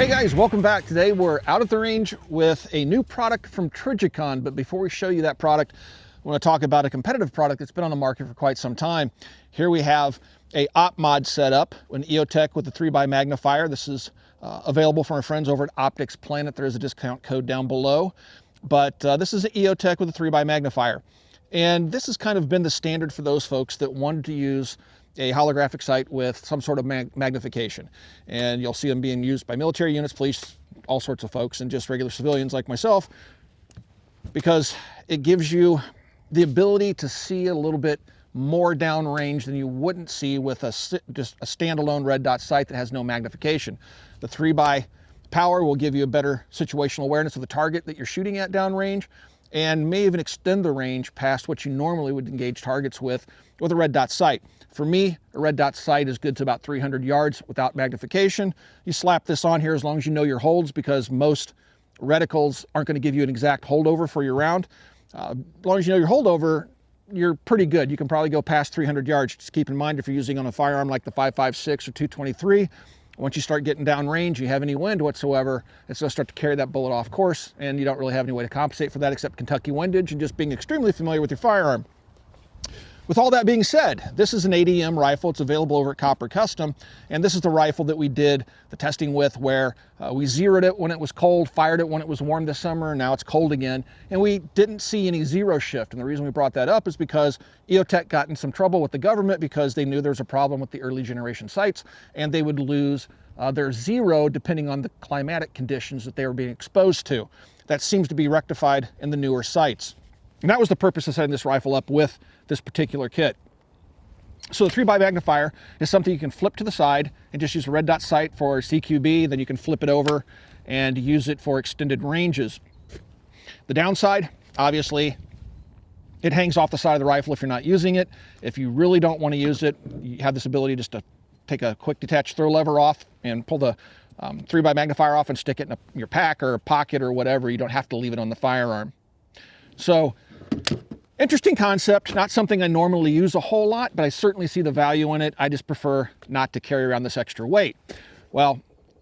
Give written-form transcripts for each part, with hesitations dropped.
Hey guys, welcome back. Today we're out at the range with a new product from Trijicon, but before we show you that product, I want to talk about a competitive product that's been on the market for quite some time. Here we have a op mod setup, an EOTech with a 3x magnifier. This is available from our friends over at OpticsPlanet. There is a discount code down below, but this is an EOTech with a 3x magnifier. And this has kind of been the standard for those folks that wanted to use a holographic sight with some sort of magnification. And you'll see them being used by military units, police, all sorts of folks, and just regular civilians like myself, because it gives you the ability to see a little bit more downrange than you wouldn't see with just a standalone red dot sight that has no magnification. The 3x power will give you a better situational awareness of the target that you're shooting at downrange, and may even extend the range past what you normally would engage targets with a red dot sight. For me, a red dot sight is good to about 300 yards without magnification. You slap this on here as long as you know your holds, because most reticles aren't going to give you an exact holdover for your round. As long as you know your holdover, you're pretty good. You can probably go past 300 yards. Just keep in mind, if you're using on a firearm like the 5.56 or 223, once you start getting down range, you have any wind whatsoever, it's going to start to carry that bullet off course, and you don't really have any way to compensate for that except Kentucky windage and just being extremely familiar with your firearm. With all that being said, this is an ADM rifle. It's available over at Copper Custom, and this is the rifle that we did the testing with, where we zeroed it when it was cold, fired it when it was warm this summer, and now it's cold again, and we didn't see any zero shift. And the reason we brought that up is because EOTech got in some trouble with the government because they knew there was a problem with the early generation sights, and they would lose their zero depending on the climatic conditions that they were being exposed to. That seems to be rectified in the newer sights. And that was the purpose of setting this rifle up with this particular kit. So the 3x magnifier is something you can flip to the side and just use a red dot sight for CQB. Then you can flip it over and use it for extended ranges. The downside, obviously, it hangs off the side of the rifle if you're not using it. If you really don't want to use it, you have this ability just to take a quick detach throw lever off and pull the 3x magnifier off and stick it in your pack or pocket or whatever. You don't have to leave it on the firearm. So, interesting concept, not something I normally use a whole lot, but I certainly see the value in it. I just prefer not to carry around this extra weight. Well,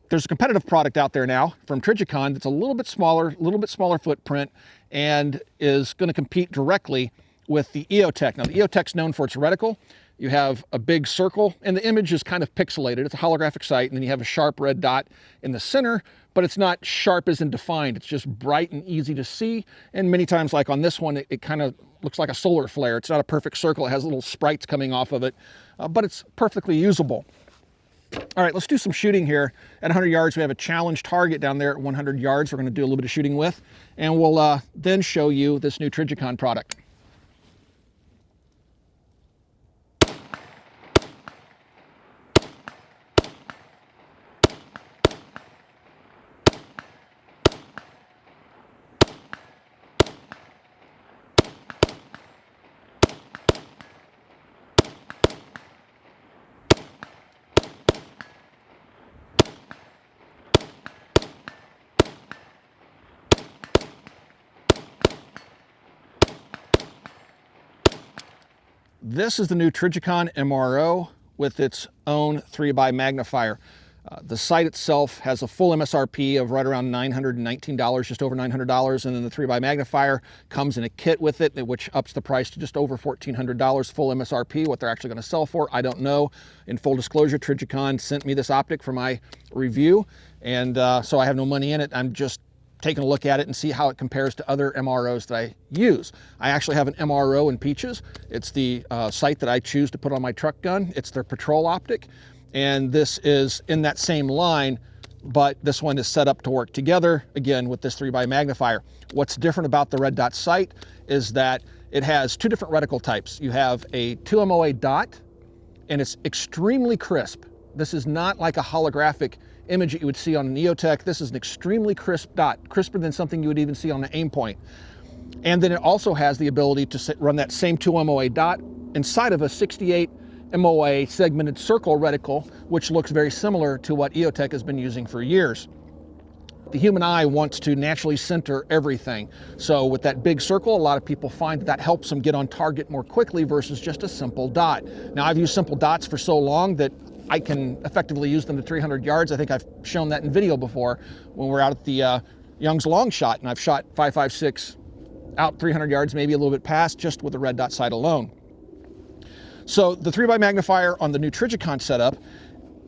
there's a competitive product out there now from Trijicon that's a little bit smaller footprint, and is going to compete directly with the EOTech. Now, the EOTech's known for its reticle. You have a big circle, and the image is kind of pixelated. It's a holographic sight, and then you have a sharp red dot in the center, but it's not sharp as in defined. It's just bright and easy to see, and many times, like on this one, it kind of looks like a solar flare. It's not a perfect circle. It has little sprites coming off of it, but it's perfectly usable. All right, let's do some shooting here. At 100 yards, we have a challenge target down there at 100 yards we're going to do a little bit of shooting with, and we'll then show you this new Trijicon product. This is the new Trijicon MRO with its own 3x magnifier. The sight itself has a full MSRP of right around $919, just over $900, and then the 3x magnifier comes in a kit with it, which ups the price to just over $1,400 full MSRP. What they're actually going to sell for, I don't know. In full disclosure, Trijicon sent me this optic for my review, and so I have no money in it. I'm just taking a look at it and see how it compares to other MROs that I use. I actually have an MRO in Peaches. It's the sight that I choose to put on my truck gun. It's their patrol optic, and this is in that same line, but this one is set up to work together, again, with this 3x magnifier. What's different about the red dot sight is that it has two different reticle types. You have a 2 MOA dot, and it's extremely crisp. This is not like a holographic image that you would see on an EOTech. This is an extremely crisp dot, crisper than something you would even see on an aim point. And then it also has the ability to run that same 2 MOA dot inside of a 68 MOA segmented circle reticle, which looks very similar to what EOTech has been using for years. The human eye wants to naturally center everything. So with that big circle, a lot of people find that helps them get on target more quickly versus just a simple dot. Now, I've used simple dots for so long that I can effectively use them to 300 yards. I think I've shown that in video before when we're out at the Young's Long Shot, and I've shot 5.56 out 300 yards, maybe a little bit past, just with the red dot sight alone. So the 3x magnifier on the new Trijicon setup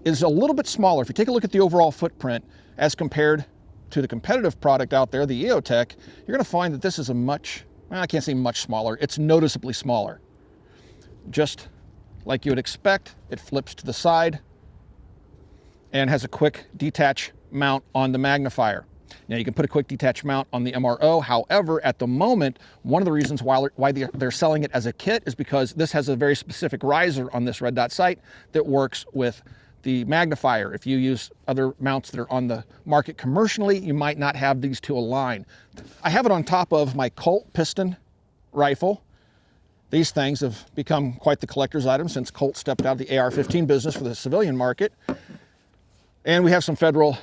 is a little bit smaller. If you take a look at the overall footprint as compared to the competitive product out there, the EOTech, you're going to find that this is a much, well, I can't say much smaller, it's noticeably smaller. Just like you would expect, it flips to the side and has a quick detach mount on the magnifier. Now you can put a quick detach mount on the MRO. However, at the moment, one of the reasons why they're selling it as a kit is because this has a very specific riser on this red dot sight that works with the magnifier. If you use other mounts that are on the market commercially, you might not have these two align. I have it on top of my Colt piston rifle. These things have become quite the collector's item since Colt stepped out of the AR-15 business for the civilian market. And we have some Federal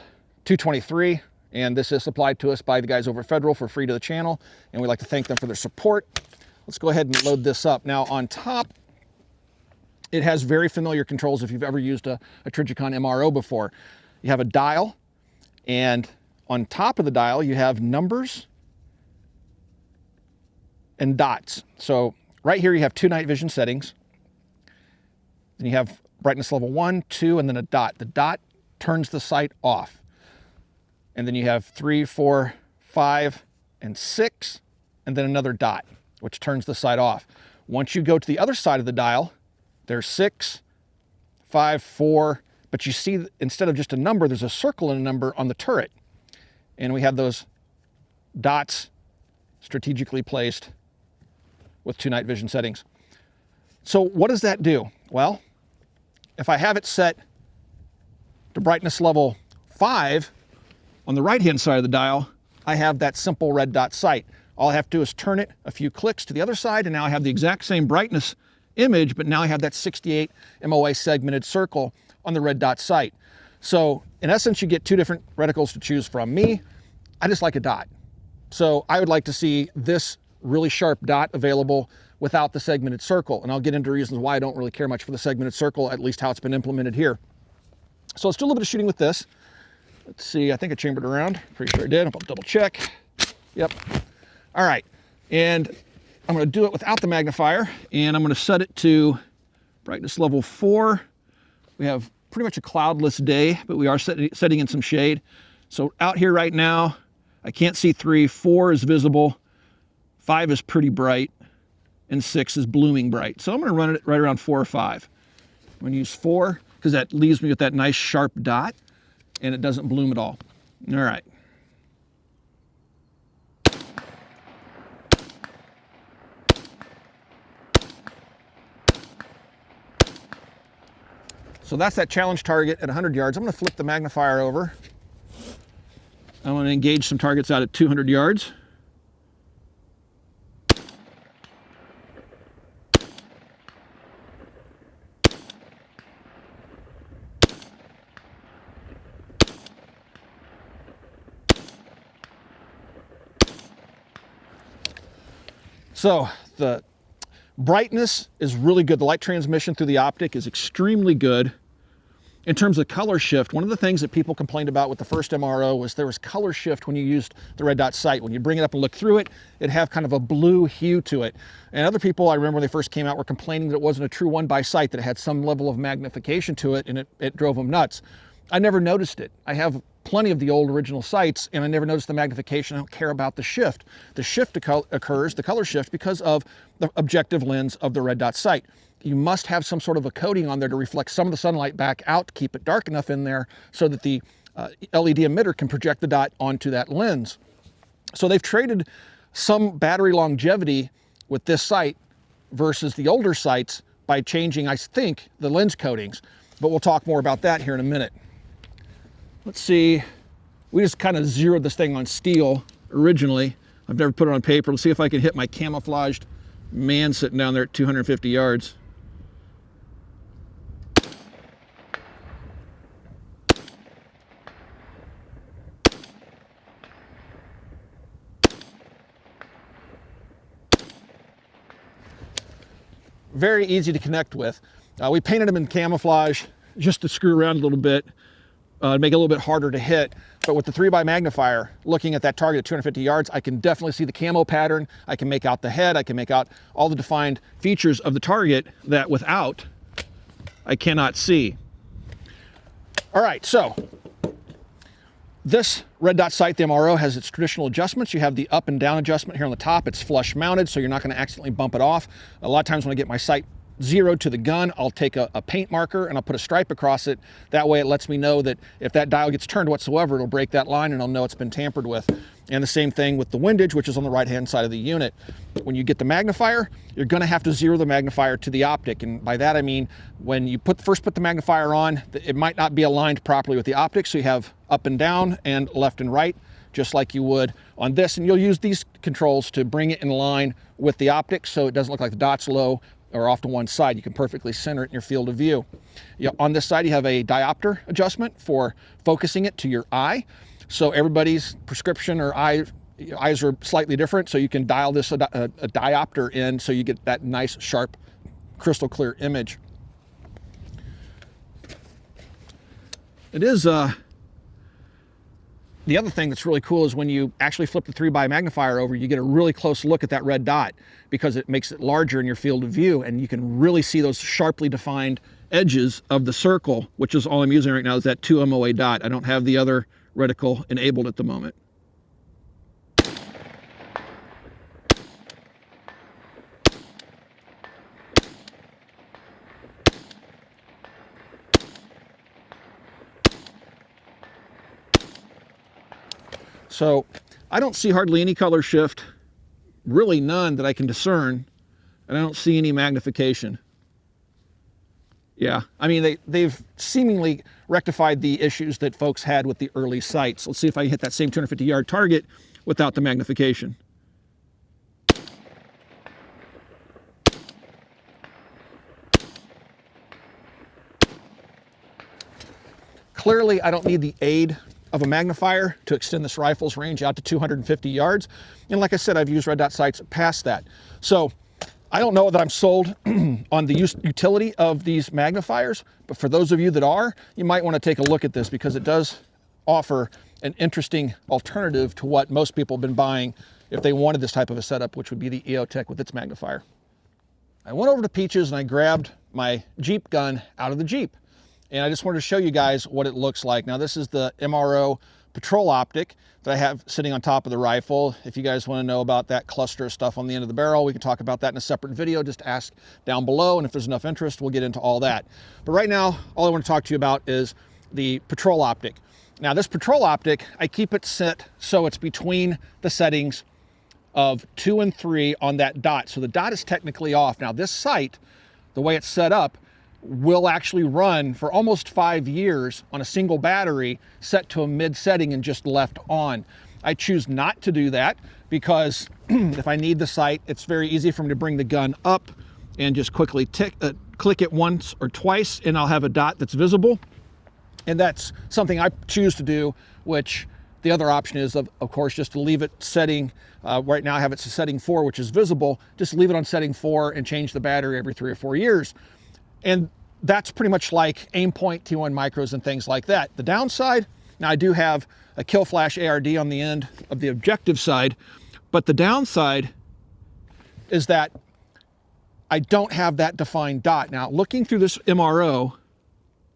223, and this is supplied to us by the guys over at Federal for free to the channel, and we'd like to thank them for their support. Let's go ahead and load this up. Now on top, it has very familiar controls if you've ever used a Trijicon MRO before. You have a dial, and on top of the dial you have numbers and dots. So right here you have 2 night vision settings. Then you have brightness level 1, 2, and then a dot. The dot turns the sight off. And then you have 3, 4, 5, and 6, and then another dot, which turns the sight off. Once you go to the other side of the dial, there's 6, 5, 4, but you see instead of just a number, there's a circle and a number on the turret. And we have those dots strategically placed with 2 night vision settings. So what does that do? Well, if I have it set to brightness level 5, on the right-hand side of the dial, I have that simple red dot sight. All I have to do is turn it a few clicks to the other side, and now I have the exact same brightness image, but now I have that 68 MOA segmented circle on the red dot sight. So in essence, you get 2 different reticles to choose from. Me, I just like a dot. So I would like to see this really sharp dot available without the segmented circle. And I'll get into reasons why I don't really care much for the segmented circle, at least how it's been implemented here. So let's do a little bit of shooting with this. Let's see, I think I chambered around. Pretty sure I did. I'll double check. Yep. All right. And I'm going to do it without the magnifier, and I'm going to set it to brightness level 4. We have pretty much a cloudless day, but we are setting in some shade. So out here right now, I can't see 3. 4 is visible. 5 is pretty bright, and 6 is blooming bright. So I'm going to run it right around 4 or 5. I'm going to use 4 because that leaves me with that nice sharp dot, and it doesn't bloom at all. All right. So that's that challenge target at 100 yards. I'm going to flip the magnifier over. I want to engage some targets out at 200 yards. So the brightness is really good. The light transmission through the optic is extremely good. In terms of color shift, one of the things that people complained about with the first MRO was there was color shift when you used the red dot sight. When you bring it up and look through it, it'd have kind of a blue hue to it. And other people, I remember when they first came out, were complaining that it wasn't a true 1x sight, that it had some level of magnification to it, and it drove them nuts. I never noticed it. I have plenty of the old original sights, and I never noticed the magnification. I don't care about the shift. The shift occurs, the color shift, because of the objective lens of the red dot sight. You must have some sort of a coating on there to reflect some of the sunlight back out to keep it dark enough in there so that the LED emitter can project the dot onto that lens. So they've traded some battery longevity with this sight versus the older sights by changing, I think, the lens coatings. But we'll talk more about that here in a minute. Let's see, we just kind of zeroed this thing on steel originally. I've never put it on paper. Let's see if I can hit my camouflaged man sitting down there at 250 yards. Very easy to connect with. We painted them in camouflage just to screw around a little bit, make it a little bit harder to hit. But with the 3x magnifier, looking at that target at 250 yards, I can definitely see the camo pattern. I can make out the head. I can make out all the defined features of the target that without, I cannot see. All right, so this red dot sight, the MRO, has its traditional adjustments. You have the up and down adjustment here on the top. It's flush mounted, so you're not going to accidentally bump it off. A lot of times when I get my sight zeroed to the gun, I'll take a paint marker and I'll put a stripe across it. That way it lets me know that if that dial gets turned whatsoever, it'll break that line and I'll know it's been tampered with. And the same thing with the windage, which is on the right-hand side of the unit. When you get the magnifier, you're going to have to zero the magnifier to the optic. And by that I mean, when you first put the magnifier on, it might not be aligned properly with the optic, so you have up and down and left and right, just like you would on this. And you'll use these controls to bring it in line with the optic so it doesn't look like the dot's low or off to one side. You can perfectly center it in your field of view. On this side, you have a diopter adjustment for focusing it to your eye. So everybody's prescription or eyes are slightly different, so you can dial this a diopter in so you get that nice, sharp, crystal clear image. It is, the other thing that's really cool is when you actually flip the 3x magnifier over, you get a really close look at that red dot because it makes it larger in your field of view, and you can really see those sharply defined edges of the circle, which is all I'm using right now, is that 2 MOA dot. I don't have the other reticle enabled at the moment. So I don't see hardly any color shift, really none that I can discern, and I don't see any magnification. Yeah, I mean, they've seemingly rectified the issues that folks had with the early sights. Let's see if I hit that same 250-yard target without the magnification. Clearly, I don't need the aid of a magnifier to extend this rifle's range out to 250 yards. And like I said, I've used red dot sights past that. So I don't know that I'm sold on the utility of these magnifiers, but for those of you that are, you might want to take a look at this because it does offer an interesting alternative to what most people have been buying if they wanted this type of a setup, which would be the EOTech with its magnifier. I went over to Peaches and I grabbed my Jeep gun out of the Jeep. And I just wanted to show you guys what it looks like. Now this is the MRO patrol optic that I have sitting on top of the rifle. If you guys want to know about that cluster of stuff on the end of the barrel, we can talk about that in a separate video. Just ask down below, and if there's enough interest, we'll get into all that. But right now, all I want to talk to you about is the patrol optic. Now this patrol optic, I keep it set so it's between the settings of 2 and 3 on that dot. So the dot is technically off. Now this sight, the way it's set up, will actually run for almost 5 years on a single battery set to a mid setting and just left on. I choose not to do that because if I need the sight, it's very easy for me to bring the gun up and just quickly click it once or twice and I'll have a dot that's visible. And that's something I choose to do, which the other option is, of course, just to leave it setting. Right now I have it to setting 4, which is visible. Just leave it on setting 4 and change the battery every 3 or 4 years. And that's pretty much like aim point, T1 micros and things like that. The downside, now I do have a kill flash ARD on the end of the objective side, but the downside is that I don't have that defined dot. Now looking through this MRO,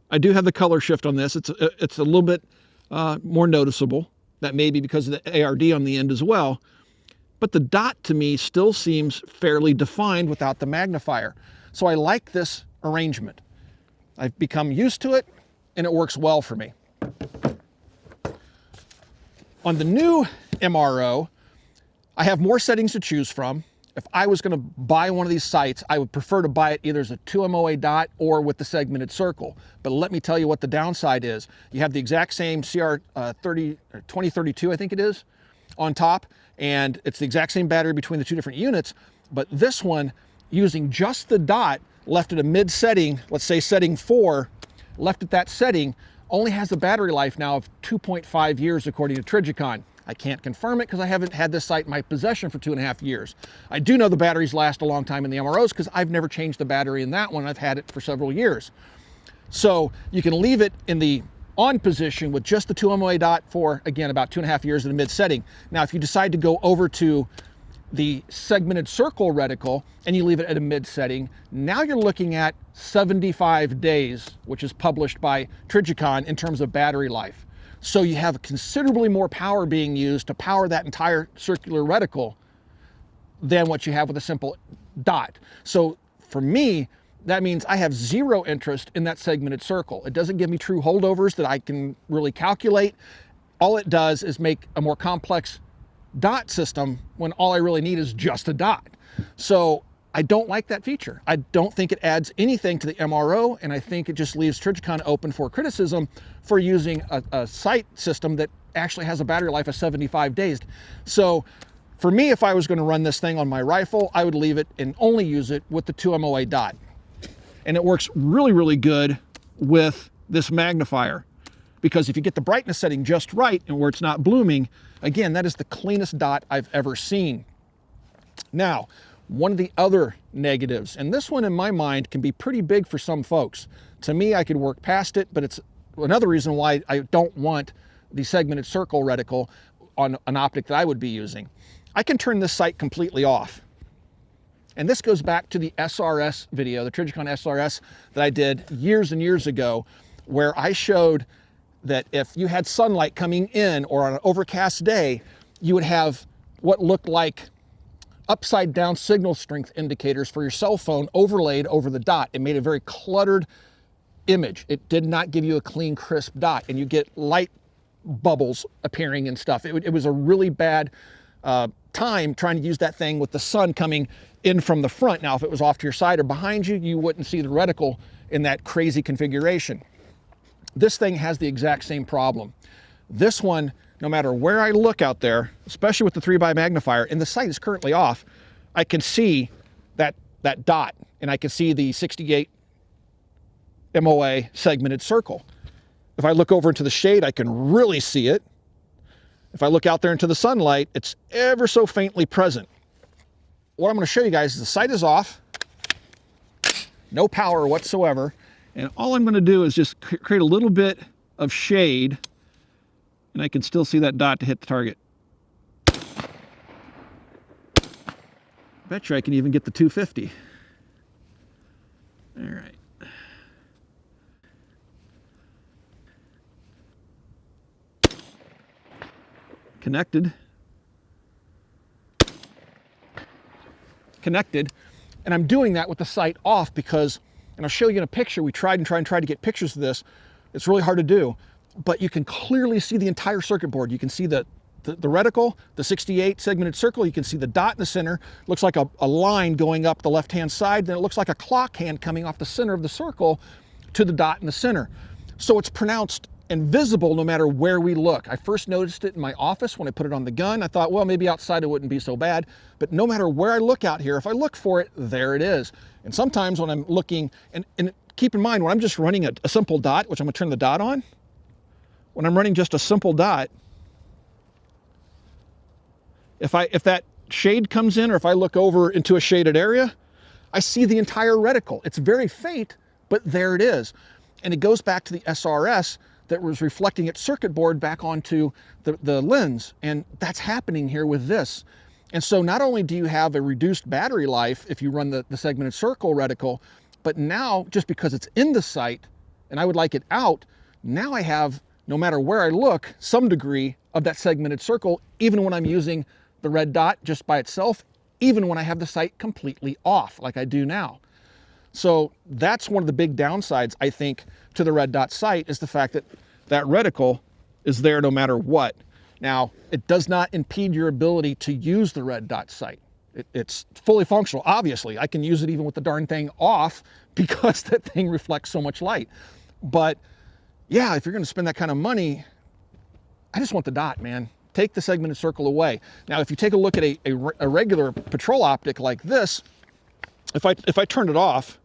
I do have the color shift on this. It's a little bit more noticeable. That may be because of the ARD on the end as well. But the dot to me still seems fairly defined without the magnifier. So I like this arrangement. I've become used to it and it works well for me. On the new MRO, I have more settings to choose from. If I was going to buy one of these sights, I would prefer to buy it either as a 2 MOA dot or with the segmented circle. But let me tell you what the downside is. You have the exact same CR2032, I think it is, on top, and it's the exact same battery between the two different units. But this one, using just the dot, left at a mid setting, let's say setting 4, left at that setting, only has a battery life now of 2.5 years according to Trijicon. I can't confirm it because I haven't had this sight in my possession for 2.5 years. I do know the batteries last a long time in the MROs because I've never changed the battery in that one. I've had it for several years. So you can leave it in the on position with just the 2 MOA dot for, again, about 2.5 years at a mid setting. Now, if you decide to go over to the segmented circle reticle and you leave it at a mid setting, now you're looking at 75 days, which is published by Trijicon in terms of battery life. So you have considerably more power being used to power that entire circular reticle than what you have with a simple dot. So for me, that means I have zero interest in that segmented circle. It doesn't give me true holdovers that I can really calculate. All it does is make a more complex dot system when all I really need is just a dot. So I don't like that feature. I don't think it adds anything to the MRO, and I think it just leaves Trijicon open for criticism for using a sight system that actually has a battery life of 75 days. So for me, if I was going to run this thing on my rifle, I would leave it and only use it with the 2 MOA dot. And it works really, really good with this magnifier, because if you get the brightness setting just right and where it's not blooming, again, that is the cleanest dot I've ever seen. Now, one of the other negatives, and this one in my mind can be pretty big for some folks. To me, I could work past it, but it's another reason why I don't want the segmented circle reticle on an optic that I would be using. I can turn this sight completely off. And this goes back to the SRS video, the Trijicon SRS that I did years and years ago, where I showed that if you had sunlight coming in or on an overcast day, you would have what looked like upside down signal strength indicators for your cell phone overlaid over the dot. It made a very cluttered image. It did not give you a clean, crisp dot, and you get light bubbles appearing and stuff. It was a really bad time trying to use that thing with the sun coming in from the front. Now, if it was off to your side or behind you, you wouldn't see the reticle in that crazy configuration. This thing has the exact same problem. This one, no matter where I look out there, especially with the 3x magnifier, and the sight is currently off, I can see that dot, and I can see the 68 MOA segmented circle. If I look over into the shade, I can really see it. If I look out there into the sunlight, it's ever so faintly present. What I'm going to show you guys is the sight is off, no power whatsoever, and all I'm going to do is just create a little bit of shade, and I can still see that dot to hit the target. Bet you I can even get the 250. All right. Connected, and I'm doing that with the sight off because, and I'll show you in a picture, we tried to get pictures of this. It's really hard to do, but you can clearly see the entire circuit board. You can see the reticle, the 68 segmented circle. You can see the dot in the center. It looks like a line going up the left-hand side. Then it looks like a clock hand coming off the center of the circle to the dot in the center. So it's pronounced and visible no matter where we look. I first noticed it in my office when I put it on the gun. I thought, well, maybe outside it wouldn't be so bad, but no matter where I look out here, if I look for it, there it is. And sometimes when I'm looking, and keep in mind, when I'm just running a simple dot, which I'm gonna turn the dot on, when I'm running just a simple dot, if that shade comes in, or if I look over into a shaded area, I see the entire reticle. It's very faint, but there it is. And it goes back to the SRS that was reflecting its circuit board back onto the lens. And that's happening here with this. And so not only do you have a reduced battery life if you run the segmented circle reticle, but now just because it's in the sight and I would like it out, now I have, no matter where I look, some degree of that segmented circle, even when I'm using the red dot just by itself, even when I have the sight completely off like I do now. So that's one of the big downsides, I think, to the red dot sight, is the fact that that reticle is there no matter what. Now, it does not impede your ability to use the red dot sight. It's fully functional. Obviously, I can use it even with the darn thing off because that thing reflects so much light. But yeah, if you're going to spend that kind of money, I just want the dot, man. Take the segmented circle away. Now, if you take a look at a regular patrol optic like this, if I turn it off,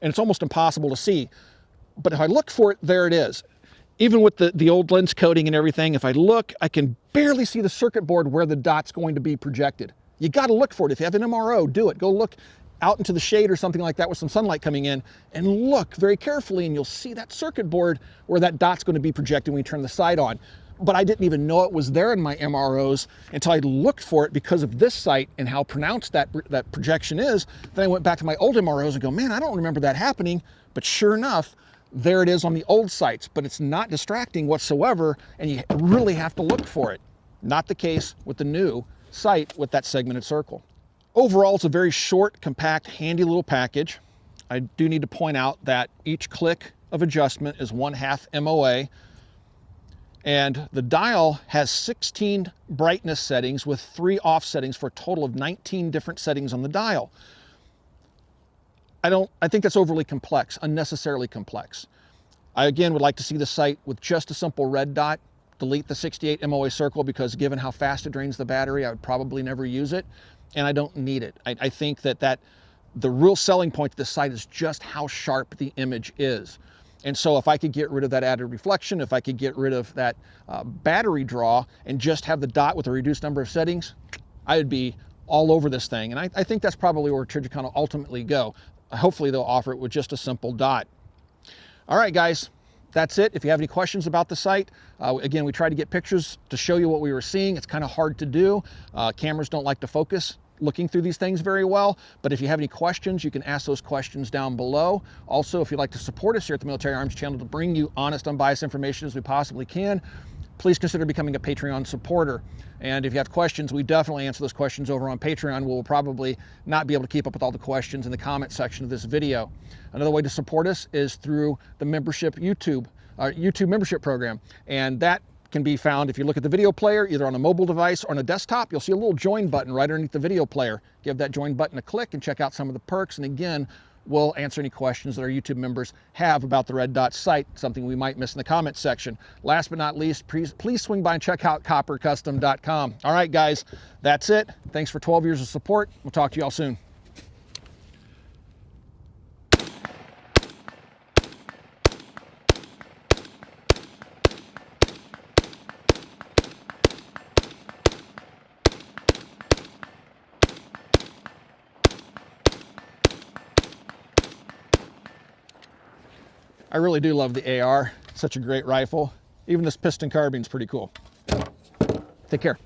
and it's almost impossible to see, but if I look for it, there it is. Even with the old lens coating and everything, if I look, I can barely see the circuit board where the dot's going to be projected. You got to look for it. If you have an MRO, do it. Go look out into the shade or something like that with some sunlight coming in and look very carefully, and you'll see that circuit board where that dot's going to be projected when you turn the sight on. But I didn't even know it was there in my MROs until I looked for it because of this sight and how pronounced that projection is. Then I went back to my old MROs and go, man, I don't remember that happening. But sure enough, there it is on the old sights, but it's not distracting whatsoever, and you really have to look for it. Not the case with the new sight with that segmented circle. Overall, it's a very short, compact, handy little package. I do need to point out that each click of adjustment is 1/2 MOA, and the dial has 16 brightness settings with 3 off settings for a total of 19 different settings on the dial. I think that's overly complex, unnecessarily complex. I again would like to see the sight with just a simple red dot. Delete the 68 MOA circle, because given how fast it drains the battery, I would probably never use it, and I don't need it. I think that the real selling point to this sight is just how sharp the image is. And so if I could get rid of that added reflection, if I could get rid of that battery draw and just have the dot with a reduced number of settings, I would be all over this thing. And I think that's probably where Trijicon will ultimately go. Hopefully they'll offer it with just a simple dot. All right, guys, that's it. If you have any questions about the sight, again, we tried to get pictures to show you what we were seeing. It's kind of hard to do. Cameras don't like to focus looking through these things very well, but if you have any questions, you can ask those questions down below. Also, if you'd like to support us here at the Military Arms Channel to bring you honest, unbiased information as we possibly can, please consider becoming a Patreon supporter. And if you have questions, we definitely answer those questions over on Patreon. We'll probably not be able to keep up with all the questions in the comment section of this video. Another way to support us is through the membership YouTube membership program. And that can be found if you look at the video player, either on a mobile device or on a desktop. You'll see a little join button right underneath the video player. Give that join button a click and check out some of the perks. And again, we'll answer any questions that our YouTube members have about the red dot sight, something we might miss in the comments section. Last but not least, please swing by and check out coppercustom.com. All right, guys, that's it. Thanks for 12 years of support. We'll talk to you all soon. I really do love the AR. Such a great rifle. Even this piston carbine's pretty cool. Take care.